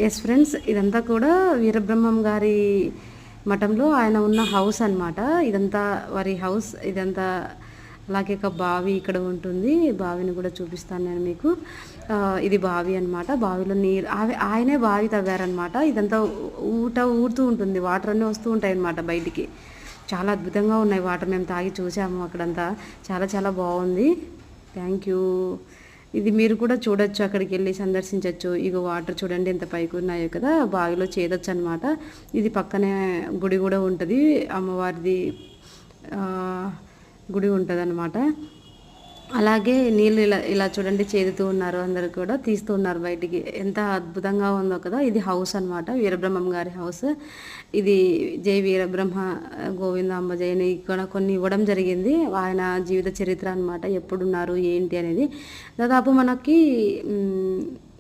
Yes friends, ఇదంతా కూడా వీరబ్రహ్మం గారి మఠంలో ఆయన ఉన్న హౌస్ అన్నమాట. ఇదంతా వారి హౌస్. ఇదంతా అలాగే ఒక బావి ఇక్కడ ఉంటుంది. బావిని కూడా చూపిస్తాను నేను మీకు. ఇది బావి అన్నమాట. బావిలో నీరు ఆయనే బావి తవ్వారనమాట. ఇదంతా ఊరుతూ ఉంటుంది, వాటర్ అన్నీ వస్తూ ఉంటాయి అన్నమాట బయటికి. చాలా అద్భుతంగా ఉన్నాయి వాటర్. మేము తాగి చూసాము అక్కడంతా. చాలా చాలా బాగుంది. Thank you. ఇది మీరు కూడా చూడొచ్చు, అక్కడికి వెళ్ళి సందర్శించవచ్చు. ఇగో వాటర్ చూడండి ఎంత పైకి ఉన్నాయో కదా, బావిలో చేదొచ్చు అనమాట. ఇది పక్కనే గుడి కూడా ఉంటుంది, అమ్మవారిది గుడి ఉంటుంది అనమాట. అలాగే నీళ్ళు ఇలా ఇలా చూడండి చేదుతూ ఉన్నారు, అందరు కూడా తీస్తూ ఉన్నారు బయటికి. ఎంత అద్భుతంగా ఉందో కదా. ఇది హౌస్ అనమాట, వీరబ్రహ్మం గారి హౌస్. ఇది జై వీరబ్రహ్మ గోవిందాంబ జయని ఇక్కడ కొన్ని ఇవ్వడం జరిగింది. ఆయన జీవిత చరిత్ర అనమాట, ఎప్పుడున్నారు ఏంటి అనేది. దాదాపు మనకి